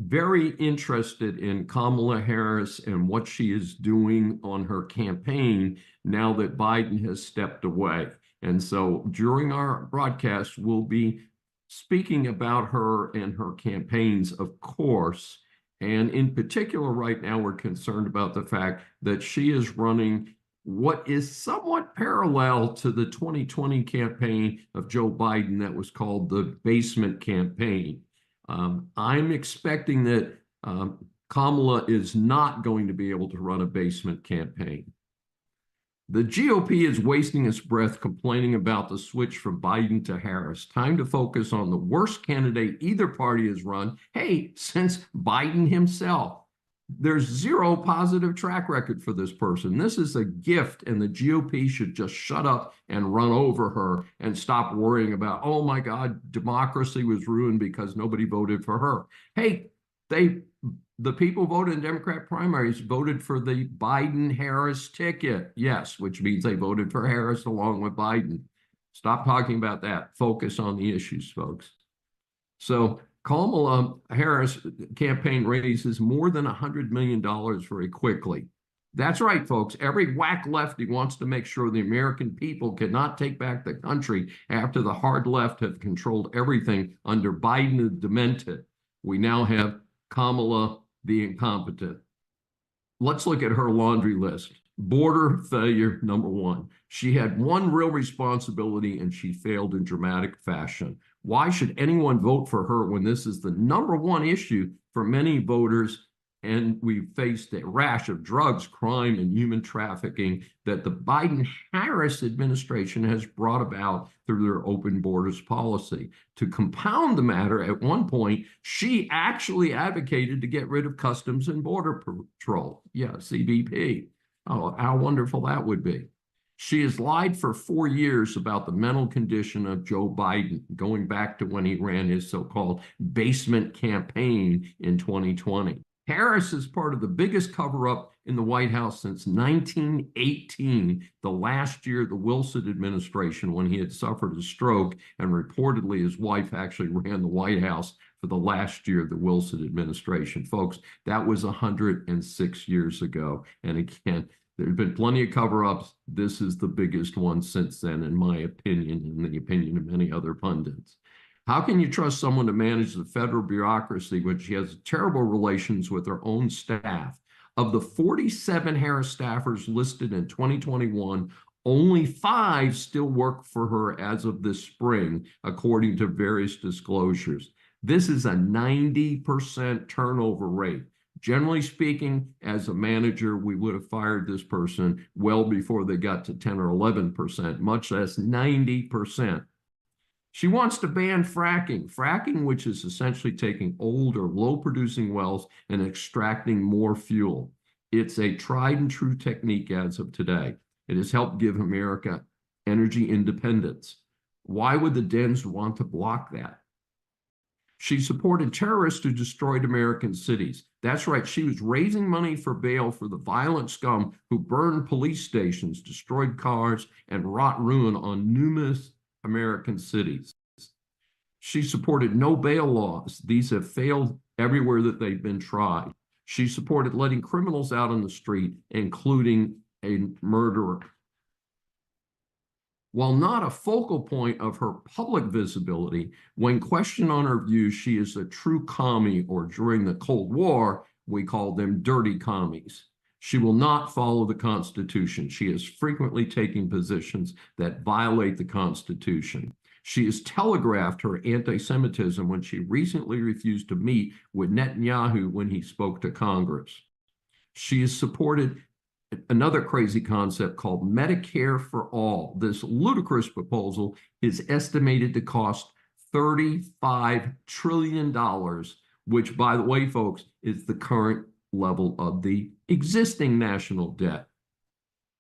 very interested in Kamala Harris and what she is doing on her campaign now that Biden has stepped away. And so during our broadcast, we'll be speaking about her and her campaigns, of course. And in particular, right now, we're concerned about the fact that she is running what is somewhat parallel to the 2020 campaign of Joe Biden that was called the basement campaign. I'm expecting that Kamala is not going to be able to run a basement campaign. The GOP is wasting its breath complaining about the switch from Biden to Harris. Time to focus on the worst candidate either party has run. Hey, since Biden himself. There's zero positive track record for this person. This is a gift, and the GOP should just shut up and run over her and stop worrying about, oh my God, democracy was ruined because nobody voted for her. Hey, the people voted in Democrat primaries voted for the Biden-Harris ticket. Yes, which means they voted for Harris along with Biden. Stop talking about that. Focus on the issues, folks. So Kamala Harris campaign raises more than $100 million very quickly. That's right, folks. Every whack lefty wants to make sure the American people cannot take back the country after the hard left have controlled everything under Biden the demented. We now have Kamala the incompetent. Let's look at her laundry list. Border failure, number one. She had one real responsibility and she failed in dramatic fashion. Why should anyone vote for her when this is the number one issue for many voters? And we faced a rash of drugs, crime, and human trafficking that the Biden-Harris administration has brought about through their open borders policy. To compound the matter, at one point, she actually advocated to get rid of Customs and Border Patrol. Yeah, CBP. Oh, how wonderful that would be. She has lied for 4 years about the mental condition of Joe Biden, going back to when he ran his so-called basement campaign in 2020. Harris is part of the biggest cover-up in the White House since 1918, the last year of the Wilson administration, when he had suffered a stroke, and reportedly his wife actually ran the White House for the last year of the Wilson administration. Folks, that was 106 years ago. And again, there have been plenty of cover-ups. This is the biggest one since then, in my opinion, and the opinion of many other pundits. How can you trust someone to manage the federal bureaucracy when she has terrible relations with her own staff? Of the 47 Harris staffers listed in 2021, only 5 still work for her as of this spring, according to various disclosures. This is a 90% turnover rate. Generally speaking, as a manager, we would have fired this person well before they got to 10 or 11%, much less 90%. She wants to ban fracking, which is essentially taking old or low-producing wells and extracting more fuel. It's a tried and true technique as of today. It has helped give America energy independence. Why would the Dems want to block that? She supported terrorists who destroyed American cities. That's right, she was raising money for bail for the violent scum who burned police stations, destroyed cars, and wrought ruin on numerous American cities. She supported no bail laws. These have failed everywhere that they've been tried. She supported letting criminals out on the street, including a murderer. While not a focal point of her public visibility, when questioned on her views, she is a true commie, or during the Cold War, we called them dirty commies. She will not follow the Constitution. She is frequently taking positions that violate the Constitution. She has telegraphed her anti-Semitism when she recently refused to meet with Netanyahu when he spoke to Congress. She has supported another crazy concept called Medicare for All. This ludicrous proposal is estimated to cost $35 trillion, which, by the way, folks, is the current level of the existing national debt.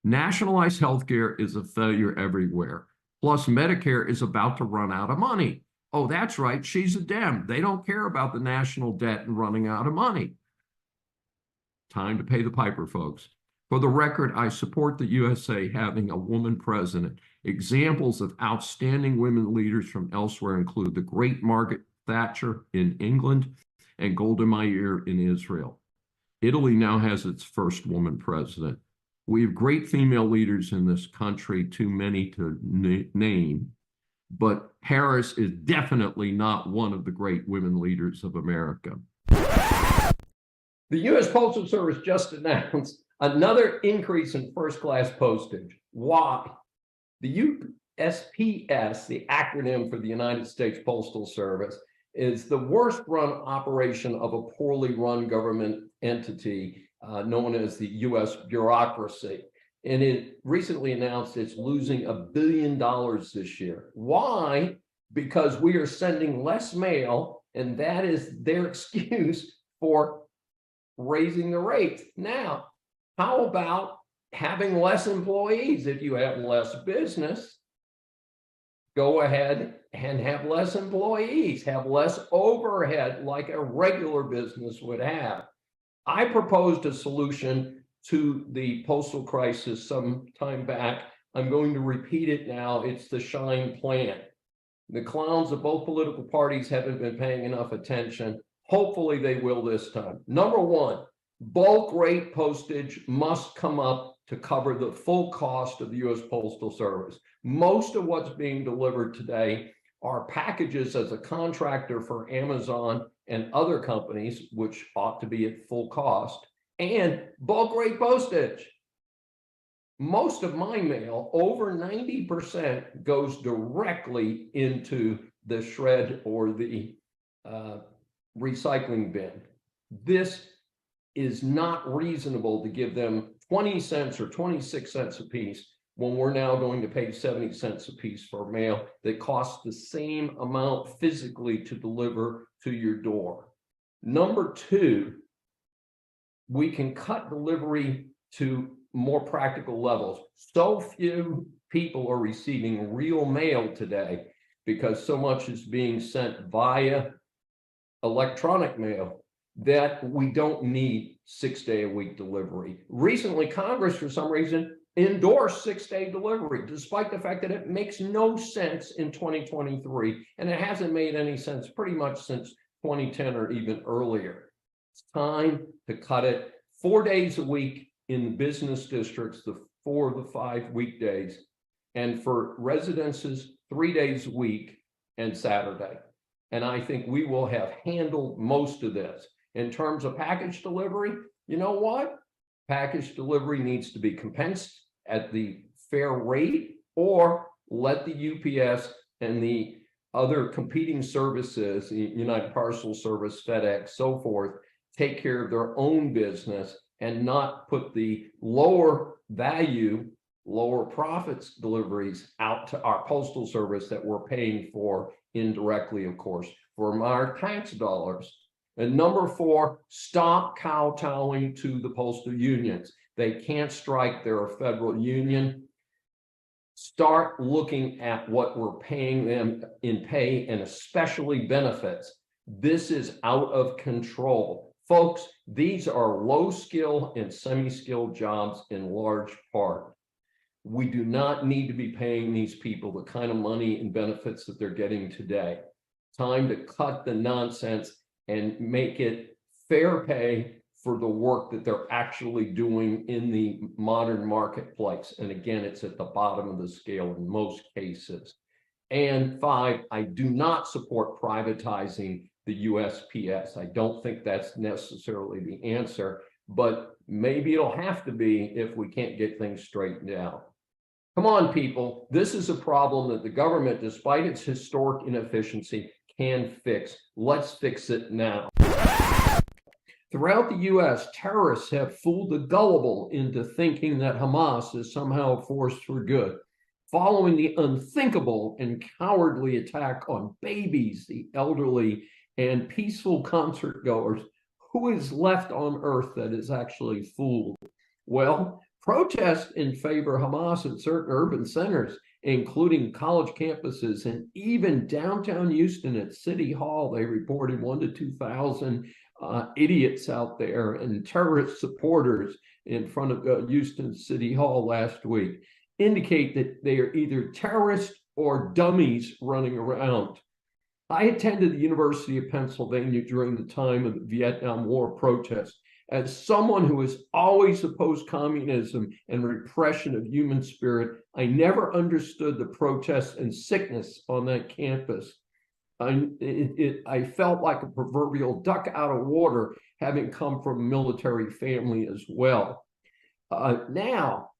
Nationalized healthcare is a failure everywhere. Plus, Medicare is about to run out of money. Oh, that's right, she's a Dem. They don't care about the national debt and running out of money. Time to pay the piper, folks. For the record, I support the USA having a woman president. Examples of outstanding women leaders from elsewhere include the great Margaret Thatcher in England and Golda Meir in Israel. Italy now has its first woman president. We have great female leaders in this country, too many to name, but Harris is definitely not one of the great women leaders of America. The U.S. Postal Service just announced another increase in first-class postage. Why? The USPS, the acronym for the United States Postal Service, is the worst-run operation of a poorly run government entity known as the U.S. bureaucracy. And it recently announced it's losing $1 billion this year. Why? Because we are sending less mail, and that is their excuse for raising the rates. Now, how about having less employees? If you have less business, go ahead and have less employees, have less overhead like a regular business would have. I proposed a solution to the postal crisis some time back. I'm going to repeat it now. It's the Schein plan. The clowns of both political parties haven't been paying enough attention. Hopefully they will this time. Number one, bulk rate postage must come up to cover the full cost of the U.S. Postal Service. Most of what's being delivered today are packages as a contractor for Amazon and other companies, which ought to be at full cost, and bulk rate postage. Most of my mail, over 90%, goes directly into the shred or the recycling bin. This is not reasonable to give them 20 cents or 26 cents a piece when we're now going to pay 70 cents a piece for mail that costs the same amount physically to deliver to your door. Number two, we can cut delivery to more practical levels. So few people are receiving real mail today because so much is being sent via electronic mail that we don't need 6-day-a-week delivery. Recently, Congress, for some reason, endorsed 6-day delivery, despite the fact that it makes no sense in 2023, and it hasn't made any sense pretty much since 2010 or even earlier. It's time to cut it 4 days a week in business districts, the 4 of the 5 weekdays, and for residences, 3 days a week and Saturday. And I think we will have handled most of this. In terms of package delivery, you know what? Package delivery needs to be compensed at the fair rate, or let the UPS and the other competing services, the United Parcel Service, FedEx, so forth, take care of their own business and not put the lower value, lower profits deliveries out to our postal service that we're paying for indirectly, of course, from our tax dollars. And number 4, stop kowtowing to the postal unions. They can't strike, they're a federal union. Start looking at what we're paying them in pay and especially benefits. This is out of control. Folks, these are low skill and semi-skilled jobs in large part. We do not need to be paying these people the kind of money and benefits that they're getting today. Time to cut the nonsense and make it fair pay for the work that they're actually doing in the modern marketplace. And again, it's at the bottom of the scale in most cases. And 5, I do not support privatizing the USPS. I don't think that's necessarily the answer, but maybe it'll have to be if we can't get things straightened out. Come on, people. This is a problem that the government, despite its historic inefficiency, can fix. Let's fix it now. Throughout the U.S., terrorists have fooled the gullible into thinking that Hamas is somehow a force for good, following the unthinkable and cowardly attack on babies, the elderly, and peaceful concert goers. Who is left on earth that is actually fooled? Well, protests in favor of Hamas in certain urban centers, including college campuses and even downtown Houston at City Hall, they reported 1,000 to 2,000 idiots out there and terrorist supporters in front of Houston City Hall last week, indicate that they are either terrorists or dummies running around. I attended the University of Pennsylvania during the time of the Vietnam War protests. As someone who has always opposed communism and repression of human spirit, I never understood the protests and sickness on that campus. I felt like a proverbial duck out of water, having come from a military family as well. Now,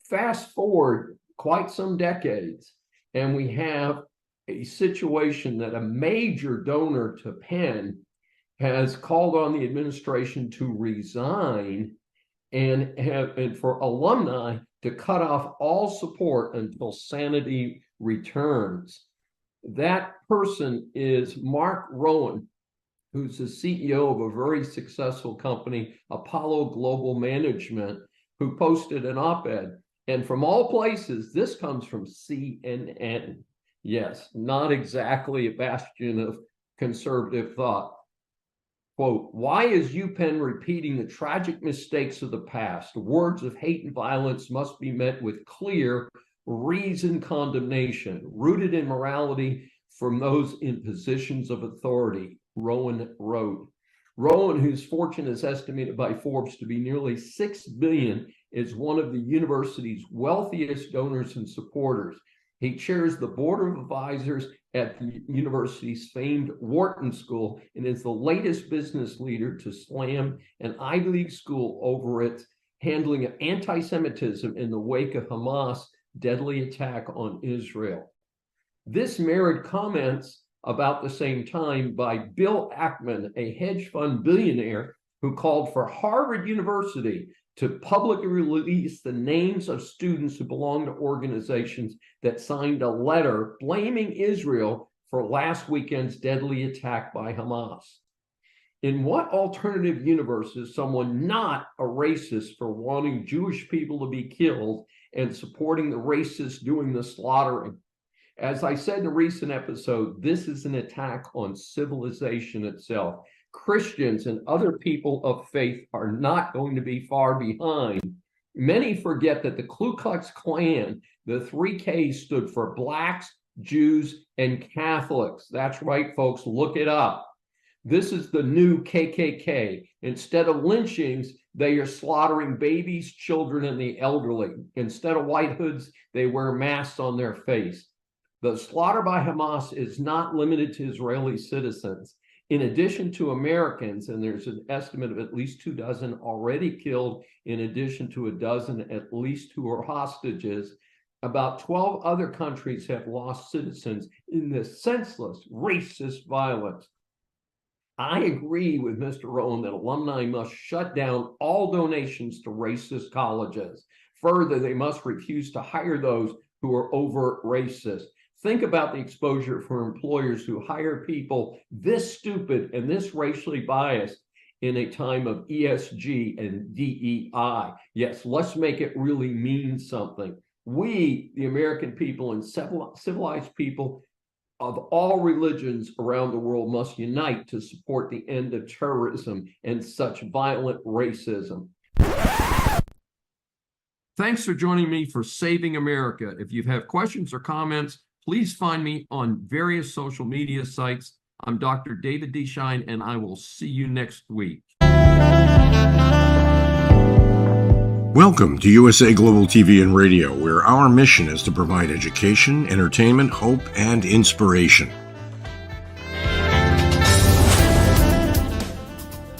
fast forward quite some decades, and we have a situation that a major donor to Penn has called on the administration to resign and for alumni to cut off all support until sanity returns. That person is Mark Rowan, who's the CEO of a very successful company, Apollo Global Management, who posted an op-ed. And from all places, this comes from CNN. Yes, not exactly a bastion of conservative thought. Quote, why is UPenn repeating the tragic mistakes of the past? Words of hate and violence must be met with clear, reasoned condemnation, rooted in morality from those in positions of authority, Rowan wrote. Rowan, whose fortune is estimated by Forbes to be nearly $6 billion, is one of the university's wealthiest donors and supporters. He chairs the board of advisors at the university's famed Wharton School and is the latest business leader to slam an Ivy League school over its handling of anti-Semitism in the wake of Hamas' deadly attack on Israel. This mirrored comments about the same time by Bill Ackman, a hedge fund billionaire who called for Harvard University to publicly release the names of students who belong to organizations that signed a letter blaming Israel for last weekend's deadly attack by Hamas. In what alternative universe is someone not a racist for wanting Jewish people to be killed and supporting the racists doing the slaughtering? As I said in a recent episode, this is an attack on civilization itself. Christians and other people of faith are not going to be far behind. Many forget that the Ku Klux Klan, the 3 Ks, stood for Blacks, Jews, and Catholics. That's right, folks, look it up. This is the new KKK. Instead of lynchings, they are slaughtering babies, children, and the elderly. Instead of white hoods, they wear masks on their face. The slaughter by Hamas is not limited to Israeli citizens. In addition to Americans, and there's an estimate of at least 24 already killed, in addition to 12 at least who are hostages, about 12 other countries have lost citizens in this senseless, racist violence. I agree with Mr. Rowan that alumni must shut down all donations to racist colleges. Further, they must refuse to hire those who are overt racist. Think about the exposure for employers who hire people this stupid and this racially biased in a time of ESG and DEI. Yes, let's make it really mean something. We, the American people and civilized people of all religions around the world, must unite to support the end of terrorism and such violent racism. Thanks for joining me for Saving America. If you have questions or comments, please find me on various social media sites. I'm Dr. David D. Schein, and I will see you next week. Welcome to USA Global TV and Radio, where our mission is to provide education, entertainment, hope, and inspiration.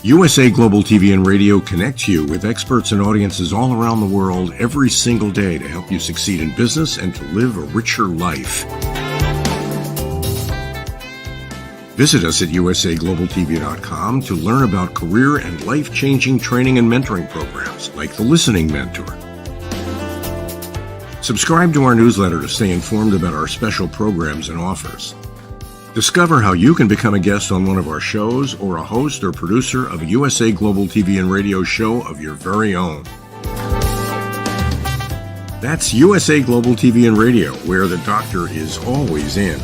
USA Global TV and Radio connects you with experts and audiences all around the world every single day to help you succeed in business and to live a richer life. Visit us at usaglobaltv.com to learn about career and life-changing training and mentoring programs like the Listening Mentor. Subscribe to our newsletter to stay informed about our special programs and offers. Discover how you can become a guest on one of our shows or a host or producer of a USA Global TV and Radio show of your very own. That's USA Global TV and Radio, where the doctor is always in.